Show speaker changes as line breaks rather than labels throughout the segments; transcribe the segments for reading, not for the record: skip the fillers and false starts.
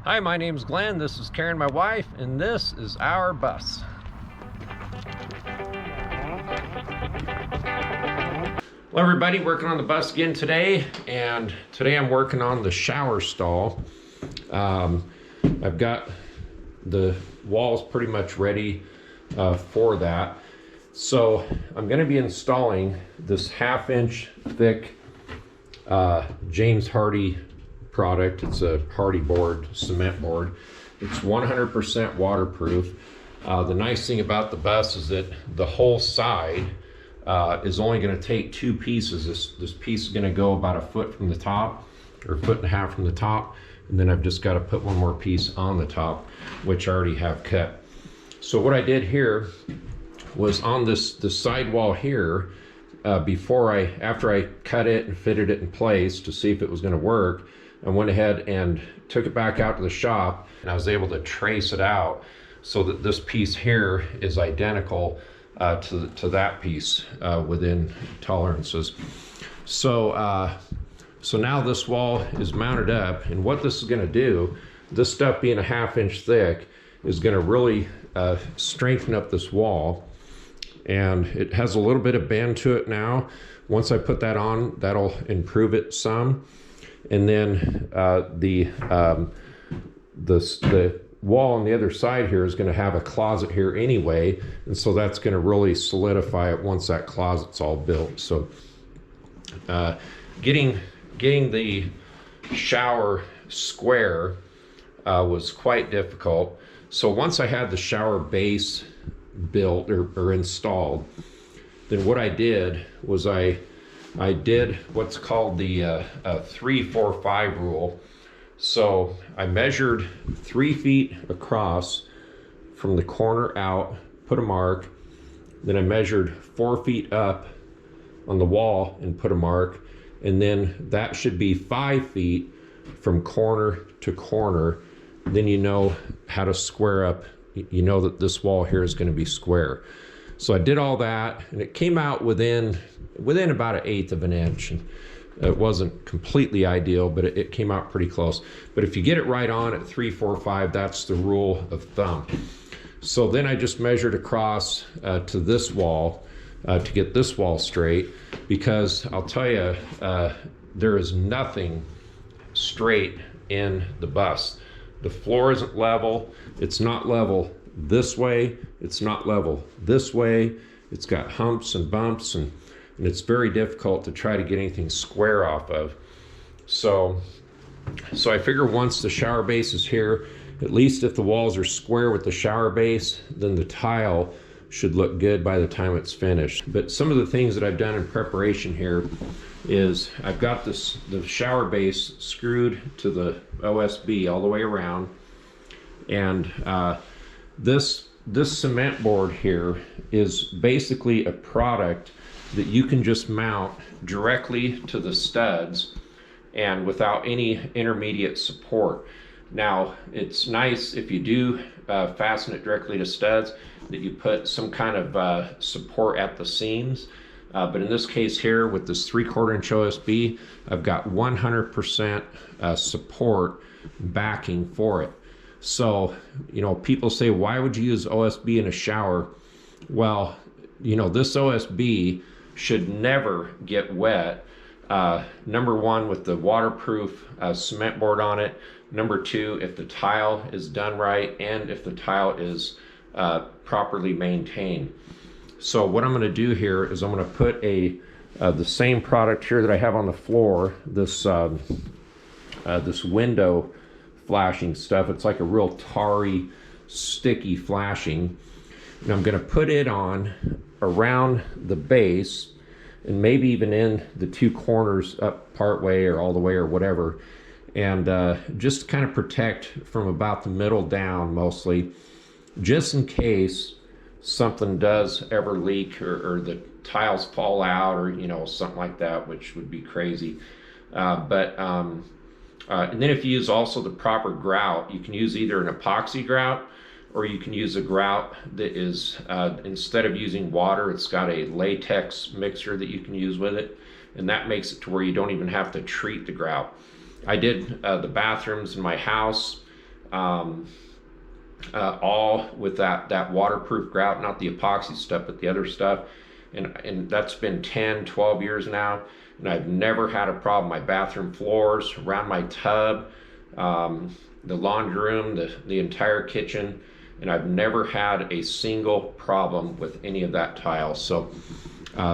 Hi, my name's Glenn. This is Karen, my wife, and this is our bus. Well, everybody, working on the bus again today, and today I'm working on the shower stall. I've got the walls pretty much ready for that. So I'm going to be installing this 1/2 inch thick James Hardie product. It's a Hardie board, cement board. It's 100% waterproof. The nice thing about the bus is that the whole side is only going to take 2 pieces. This piece is going to go about 1 foot from the top, or 1.5 feet from the top, and then I've just got to put 1 more piece on the top, which I already have cut. So what I did here was on this side wall here, after I cut it and fitted it in place to see if it was going to work, I went ahead and took it back out to the shop, and I was able to trace it out so that this piece here is identical to that piece within tolerances. So now this wall is mounted up, and what this is going to do, this stuff being 1/2 inch thick, is going to really strengthen up this wall. And it has a little bit of bend to it now. Once I put that on, that'll improve it some. And then the wall on the other side here is going to have a closet here anyway, and so that's going to really solidify it once that closet's all built. So getting the shower square was quite difficult. So once I had the shower base built or installed, then what I did was I did what's called the 3-4-5 rule. So I measured 3 feet across from the corner out, put a mark. Then I measured 4 feet up on the wall and put a mark. And then that should be 5 feet from corner to corner. Then you know how to square up. You know that this wall here is going to be square. So I did all that, and it came out within about 1/8 of an inch. And it wasn't completely ideal, but it came out pretty close. But if you get it right on at 3-4-5, that's the rule of thumb. So then I just measured across to this wall to get this wall straight, because I'll tell you, there is nothing straight in the bus. The floor isn't level. It's not level this way. It's not level this way. It's got humps and bumps, and it's very difficult to try to get anything square off of. So I figure once the shower base is here, at least if the walls are square with the shower base, then the tile should look good by the time it's finished. But some of the things that I've done in preparation here is I've got the shower base screwed to the OSB all the way around, and this cement board here is basically a product that you can just mount directly to the studs and without any intermediate support. Now, it's nice if you do fasten it directly to studs that you put some kind of support at the seams. But in this case here, with this 3/4 inch OSB, I've got 100% support backing for it. So, you know, people say, why would you use OSB in a shower? Well, you know, this OSB should never get wet. Number one, with the waterproof cement board on it. Number two, if the tile is done right, and if the tile is properly maintained. So what I'm going to do here is I'm going to put the same product here that I have on the floor, this window flashing stuff. It's like a real tarry, sticky flashing. And I'm going to put it on around the base, and maybe even in the 2 corners up part way or all the way or whatever, and just kind of protect from about the middle down mostly, just in case something does ever leak or the tiles fall out, or you know, something like that, which would be crazy. And then if you use also the proper grout, you can use either an epoxy grout, or you can use a grout that is, instead of using water, it's got a latex mixture that you can use with it, and that makes it to where you don't even have to treat the grout. I did the bathrooms in my house, all with that waterproof grout, not the epoxy stuff, but the other stuff. And that's been 10, 12 years now, and I've never had a problem. My bathroom floors, around my tub, the laundry room, the entire kitchen, and I've never had a single problem with any of that tile. So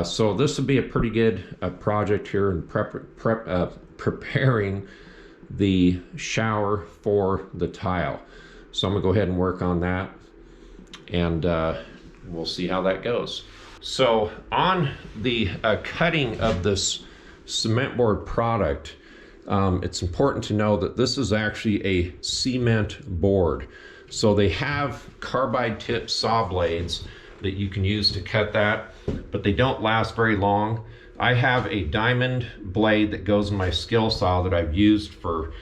so this would be a pretty good project here in preparing the shower for the tile. So I'm gonna go ahead and work on that, and we'll see how that goes. So on the cutting of this cement board product, it's important to know that this is actually a cement board. So they have carbide tip saw blades that you can use to cut that, but they don't last very long. I have a diamond blade that goes in my skill saw that I've used for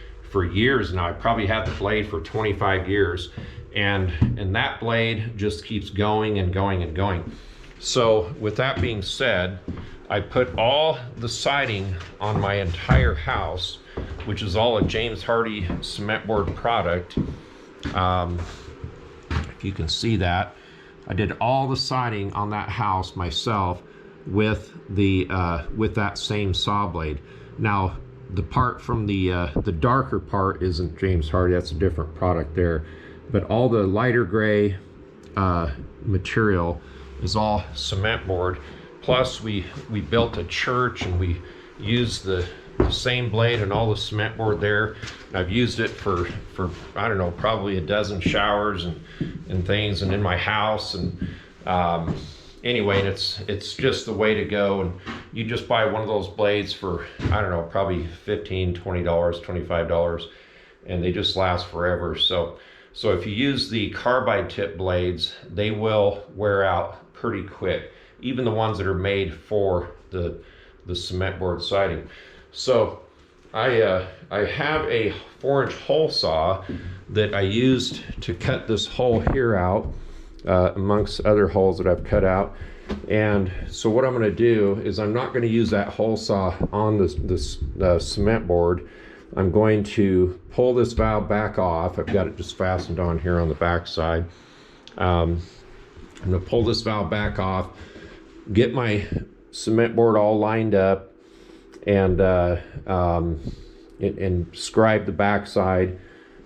years now. I probably had the blade for 25 years, and that blade just keeps going and going and going. So with that being said, I put all the siding on my entire house, which is all a James Hardie cement board product. If you can see that, I did all the siding on that house myself with that same saw blade. Now, the part from the darker part isn't James Hardie, that's a different product there. But all the lighter gray material is all cement board. Plus we built a church and we used the same blade and all the cement board there. And I've used it for I don't know, probably a dozen showers and things, and in my house, and anyway, and it's just the way to go. And you just buy one of those blades for, I don't know, probably $15, $20, $25, and they just last forever. So if you use the carbide tip blades, they will wear out pretty quick, even the ones that are made for the cement board siding. So I have a 4-inch hole saw that I used to cut this hole here out, amongst other holes that I've cut out. And so what I'm going to do is, I'm not going to use that hole saw on this cement board. I'm going to pull this valve back off. I've got it just fastened on here on the back side. I'm going to pull this valve back off, get my cement board all lined up, and scribe the back side,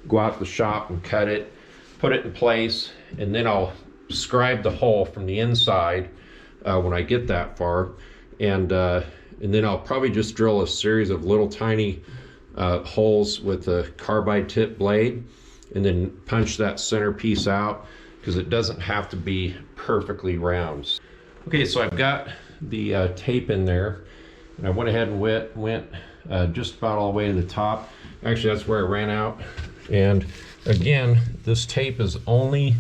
go out to the shop and cut it, put it in place, and then I'll scribe the hole from the inside when I get that far, and then I'll probably just drill a series of little tiny holes with a carbide tip blade, and then punch that center piece out, because it doesn't have to be perfectly round. Okay, so I've got the tape in there, and I went ahead and went just about all the way to the top. Actually, that's where I ran out. And again, this tape is only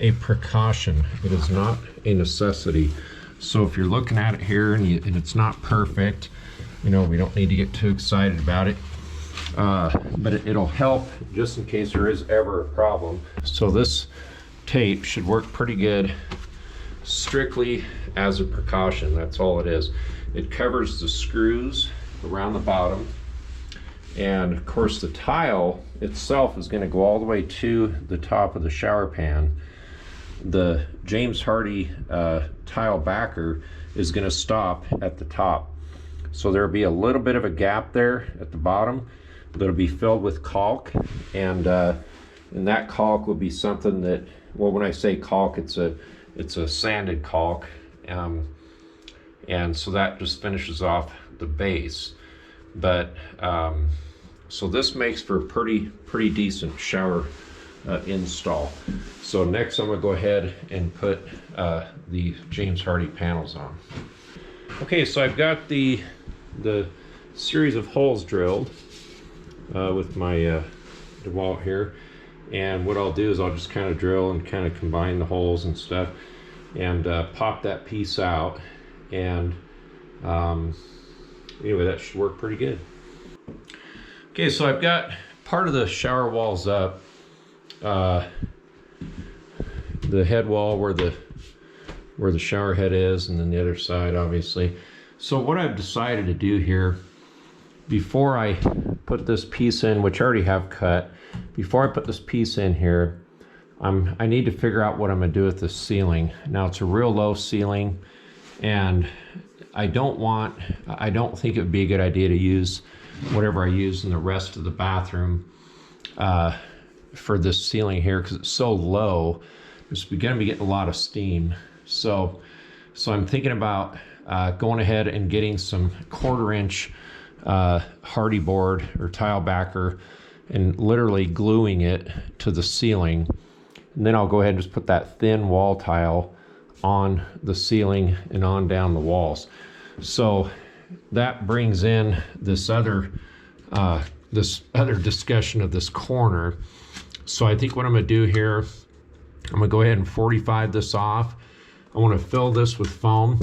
a precaution. It is not a necessity. So if you're looking at it here and it's not perfect, you know, we don't need to get too excited about it. But it'll help just in case there is ever a problem. So this tape should work pretty good, strictly as a precaution. That's all it is. It covers the screws around the bottom, and of course the tile itself is going to go all the way to the top of the shower pan. The James Hardie tile backer is going to stop at the top, so there'll be a little bit of a gap there at the bottom that'll be filled with caulk, and that caulk will be something that, well, when I say caulk, it's a sanded caulk, and so that just finishes off the base. But so this makes for a pretty decent shower install. So next I'm gonna go ahead and put the James Hardie panels on. Okay, so I've got the series of holes drilled with my DeWalt here, and what I'll do is I'll just kind of drill and kind of combine the holes and stuff, and pop that piece out, and anyway, that should work pretty good. Okay, so I've got part of the shower walls up, the head wall where the shower head is, and then the other side, obviously. So what I've decided to do here before I put this piece in, which I already have cut, before I put this piece in here, I need to figure out what I'm gonna do with this ceiling. Now it's a real low ceiling, and I don't think it would be a good idea to use whatever I use in the rest of the bathroom for this ceiling here, because it's so low. It's gonna be getting a lot of steam. So I'm thinking about going ahead and getting some 1/4 inch hardy board or tile backer and literally gluing it to the ceiling. And then I'll go ahead and just put that thin wall tile on the ceiling and on down the walls. So that brings in this other discussion of this corner. So I think what I'm gonna do here, I'm gonna go ahead and 45 this off. I wanna fill this with foam,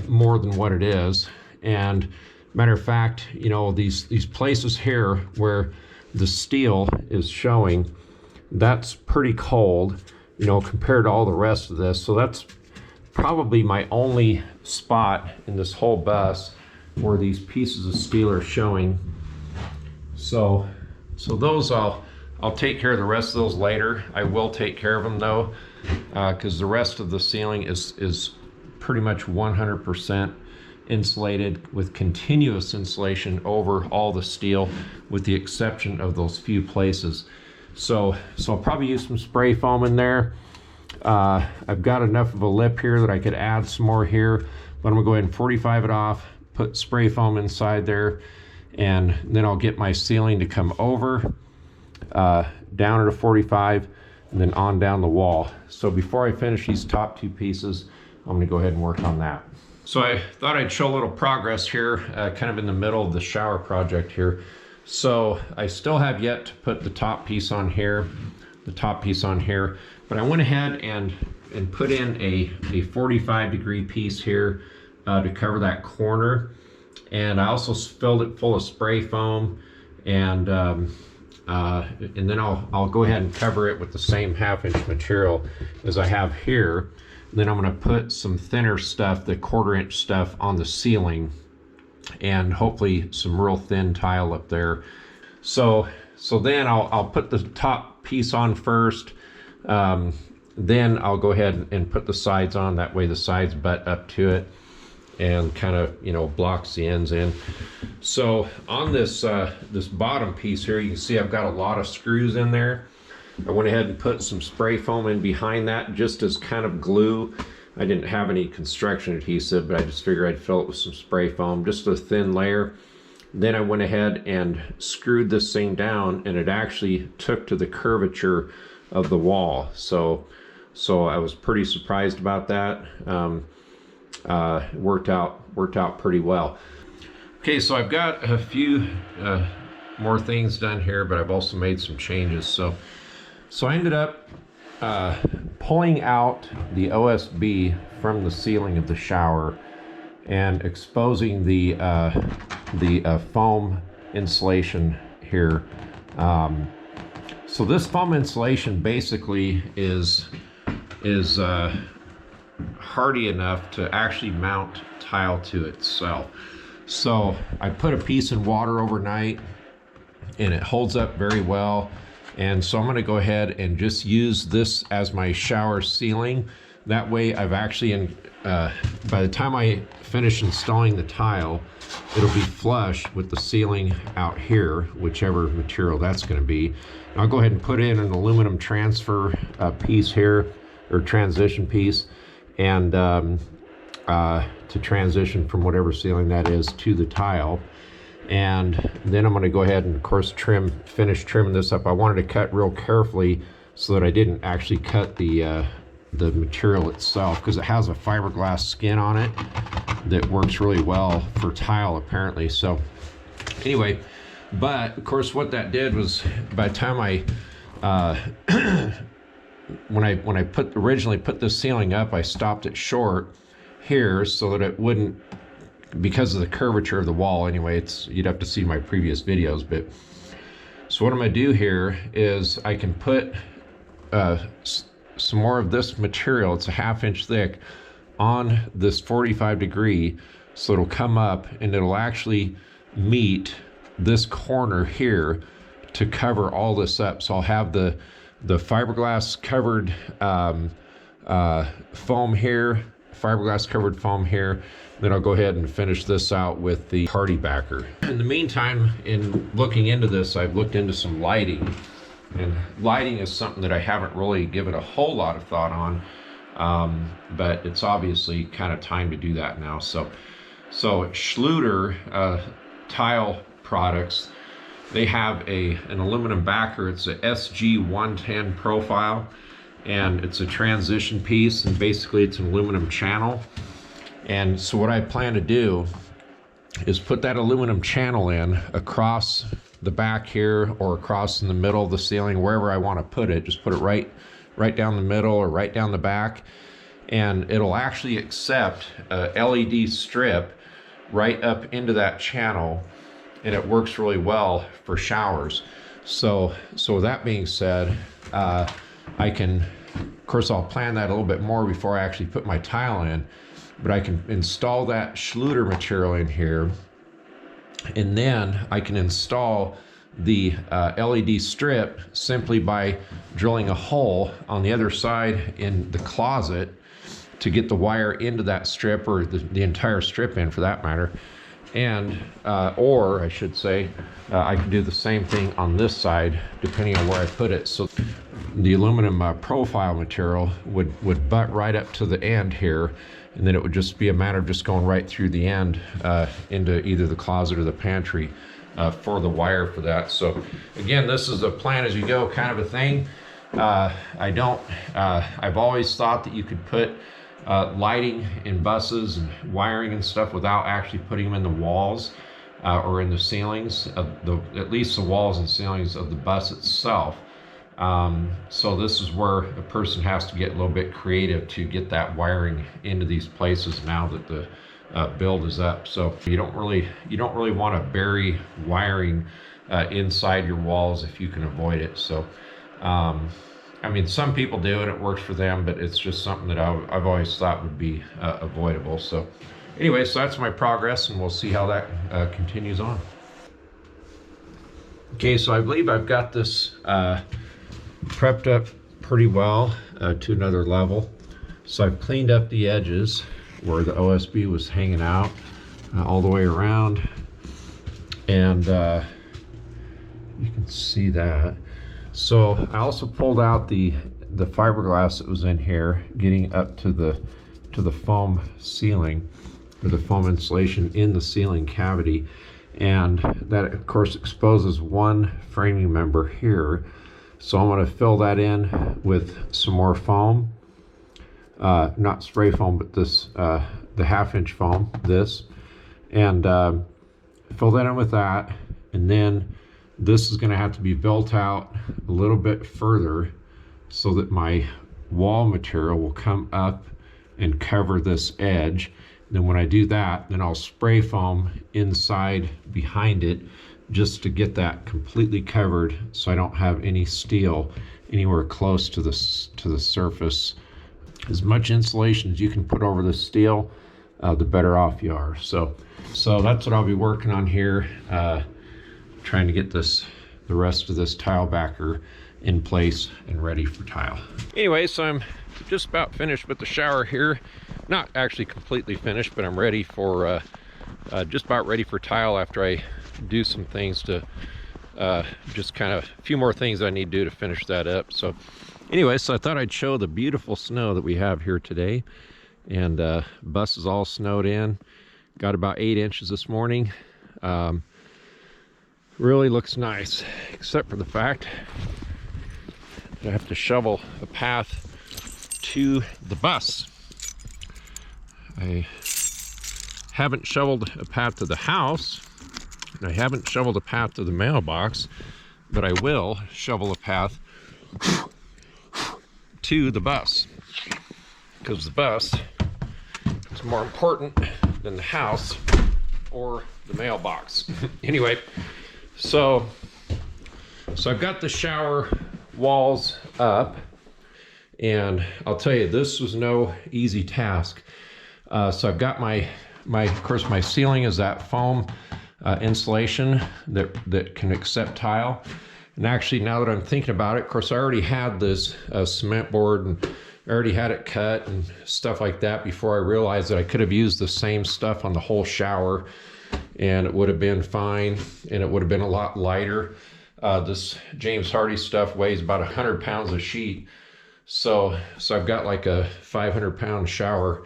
more than what it is. And matter of fact, you know, these places here where the steel is showing, that's pretty cold, you know, compared to all the rest of this. So that's probably my only spot in this whole bus where these pieces of steel are showing. So those I'll take care of the rest of those later. I will take care of them though, because the rest of the ceiling is pretty much 100% insulated with continuous insulation over all the steel, with the exception of those few places. So I'll probably use some spray foam in there. I've got enough of a lip here that I could add some more here, but I'm gonna go ahead and 45 it off, put spray foam inside there, and then I'll get my ceiling to come over, down at a 45, and then on down the wall. So before I finish these top 2 pieces, I'm gonna go ahead and work on that. So I thought I'd show a little progress here, kind of in the middle of the shower project here. So I still have yet to put the top piece on here, but I went ahead and put in a 45-degree piece here to cover that corner. And I also filled it full of spray foam, and then I'll go ahead and cover it with the same 1/2 inch material as I have here. And then I'm gonna put some thinner stuff, the 1/4 inch stuff, on the ceiling, and hopefully some real thin tile up there. So then I'll put the top piece on first, then I'll go ahead and put the sides on. That way the sides butt up to it and kind of, you know, blocks the ends in. So on this this bottom piece here, you can see I've got a lot of screws in there. I went ahead and put some spray foam in behind that just as kind of glue. I didn't have any construction adhesive, but I just figured I'd fill it with some spray foam, just a thin layer. Then I went ahead and screwed this thing down, and it actually took to the curvature of the wall. So I was pretty surprised about that. Worked out pretty well. Okay, so I've got a few more things done here, but I've also made some changes. So I ended up pulling out the OSB from the ceiling of the shower and exposing the foam insulation here. So this foam insulation basically is hardy enough to actually mount tile to itself. So I put a piece in water overnight, and it holds up very well. And so I'm going to go ahead and just use this as my shower ceiling. That way I've actually, by the time I finish installing the tile, it'll be flush with the ceiling out here, whichever material that's going to be. And I'll go ahead and put in an aluminum transfer piece here, or transition piece, and to transition from whatever ceiling that is to the tile. And then I'm going to go ahead and, of course, finish trimming this up. I wanted to cut real carefully so that I didn't actually cut the material itself, because it has a fiberglass skin on it that works really well for tile apparently. So anyway, but of course what that did was, by the time I when I originally put this ceiling up, I stopped it short here so that it wouldn't, because of the curvature of the wall. Anyway, you'd have to see my previous videos. But so what I'm going to do here is I can put some more of this material, it's a 1/2 inch thick, on this 45 degree, so it'll come up and it'll actually meet this corner here to cover all this up. So I'll have the fiberglass covered foam here, fiberglass covered foam here. Then I'll go ahead and finish this out with the party backer. In the meantime, in looking into this, I've looked into some lighting. And lighting is something that I haven't really given a whole lot of thought on, but it's obviously kind of time to do that now. So Schluter tile products, they have an aluminum backer. It's a SG110 profile, and it's a transition piece, and basically it's an aluminum channel. And so what I plan to do is put that aluminum channel in across the back here, or across in the middle of the ceiling, wherever I want to put it. Just put it right down the middle or right down the back, and it'll actually accept a LED strip right up into that channel, and it works really well for showers. So with that being said, I can, of course I'll plan that a little bit more before I actually put my tile in, but I can install that Schluter material in here, and then I can install the LED strip simply by drilling a hole on the other side in the closet to get the wire into that strip, or the entire strip in for that matter. And or I should say, I can do the same thing on this side depending on where I put it. So the aluminum profile material would butt right up to the end here, and then it would just be a matter of just going right through the end into either the closet or the pantry for the wire for that. So again, this is a plan as you go kind of a thing. I've always thought that you could put lighting in buses and wiring and stuff without actually putting them in the walls or in the ceilings of at least the walls and ceilings of the bus itself. So this is where a person has to get a little bit creative to get that wiring into these places now that the build is up. So you don't really want to bury wiring inside your walls if you can avoid it. So I mean, some people do and it works for them, but it's just something that I've always thought would be avoidable. So anyway, so that's my progress, and we'll see how that continues on. Okay, so I believe I've got this prepped up pretty well to another level. So I've cleaned up the edges where the OSB was hanging out all the way around, and you can see that. So I also pulled out the fiberglass that was in here, getting up to the foam ceiling, or the foam insulation in the ceiling cavity, and that of course exposes one framing member here. So I'm going to fill that in with some more foam, not spray foam, but this the 1/2 inch foam, and fill that in with that, and then this is going to have to be built out a little bit further so that my wall material will come up and cover this edge. And then when I do that, then I'll spray foam inside behind it just to get that completely covered, so I don't have any steel anywhere close to the surface. As much insulation as you can put over the steel, the better off you are. So that's what I'll be working on here. Trying to get the rest of this tile backer in place and ready for tile. Anyway, so I'm just about finished with the shower here. Not actually completely finished, but I'm ready for just about ready for tile after I do some things to just kind of a few more things I need to do to finish that up. So anyway, so I thought I'd show the beautiful snow that we have here today, and bus is all snowed in. Got about 8 inches this morning. Really looks nice, except for the fact that I have to shovel a path to the bus. I haven't shoveled a path to the house, and I haven't shoveled a path to the mailbox, but I will shovel a path to the bus, because the bus is more important than the house or the mailbox. Anyway, so I've got the shower walls up, and I'll tell you, this was no easy task. So I've got my of course my ceiling is that foam insulation that can accept tile. And actually, now that I'm thinking about it, of course, I already had this cement board and I already had it cut and stuff like that before I realized that I could have used the same stuff on the whole shower and it would have been fine and it would have been a lot lighter. This James Hardie stuff weighs about 100 pounds a sheet. So I've got like a 500-pound shower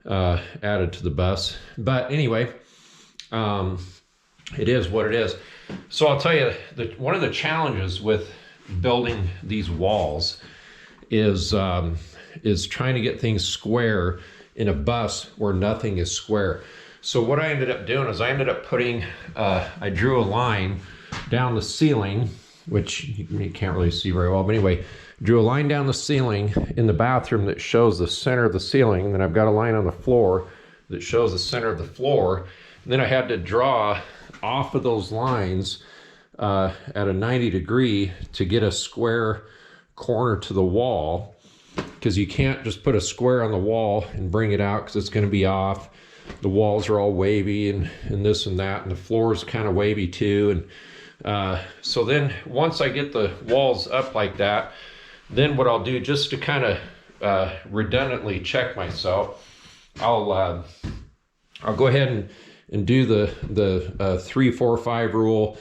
added to the bus. But anyway, it is what it is. So I'll tell you, one of the challenges with building these walls is trying to get things square in a bus where nothing is square. So what I ended up doing is I ended up putting, I drew a line down the ceiling, which you can't really see very well, but anyway, drew a line down the ceiling in the bathroom that shows the center of the ceiling. Then I've got a line on the floor that shows the center of the floor. And then I had to draw off of those lines at a 90 degree to get a square corner to the wall, because you can't just put a square on the wall and bring it out because it's going to be off. The walls are all wavy and this and that, and the floor is kind of wavy too. And so then once I get the walls up like that, then what I'll do, just to kind of redundantly check myself, I'll go ahead and do the 3, 4, 5 rule,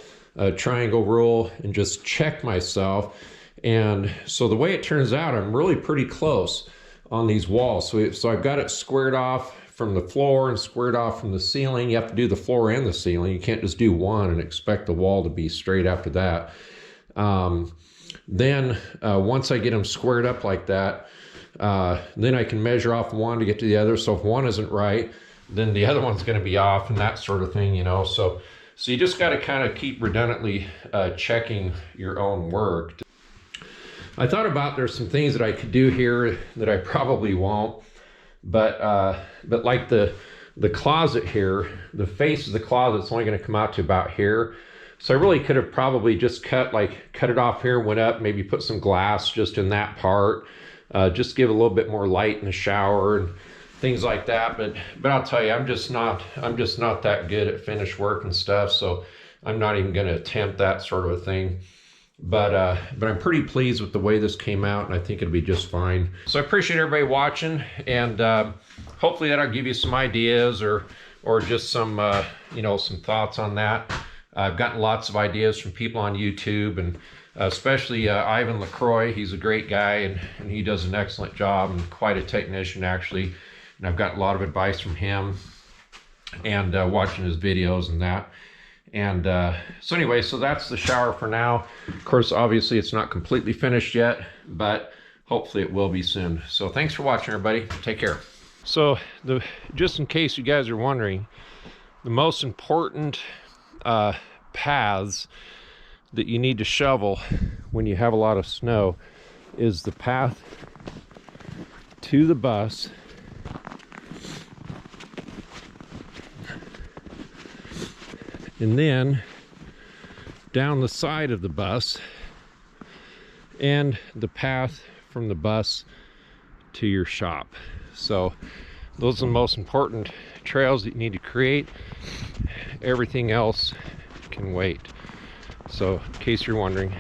triangle rule, and just check myself. And so the way it turns out, I'm really pretty close on these walls. So I've got it squared off from the floor and squared off from the ceiling. You have to do the floor and the ceiling. You can't just do one and expect the wall to be straight after that. Then once I get them squared up like that, then I can measure off one to get to the other. So if one isn't right, then the other one's going to be off, and that sort of thing, you know. So you just got to kind of keep redundantly checking your own work. I thought about, there's some things that I could do here that I probably won't, but like the closet here, the face of the closet's only going to come out to about here. So I really could have probably just cut it off here, went up, maybe put some glass just in that part, just give a little bit more light in the shower and things like that. But I'll tell you, I'm just not that good at finished work and stuff, so I'm not even going to attempt that sort of a thing. But I'm pretty pleased with the way this came out, and I think it'll be just fine. So I appreciate everybody watching, and hopefully that'll give you some ideas or just some some thoughts on that. I've gotten lots of ideas from people on YouTube, and especially Ivan LaCroix. He's a great guy, and he does an excellent job, and quite a technician actually. And I've got a lot of advice from him, and watching his videos and that. And so anyway, so that's the shower for now. Of course, obviously it's not completely finished yet, but hopefully it will be soon. So thanks for watching, everybody. Take care. So just in case you guys are wondering, the most important paths that you need to shovel when you have a lot of snow is the path to the bus, and then down the side of the bus, and the path from the bus to your shop. So those are the most important trails that you need to create. Everything else can wait. So in case you're wondering.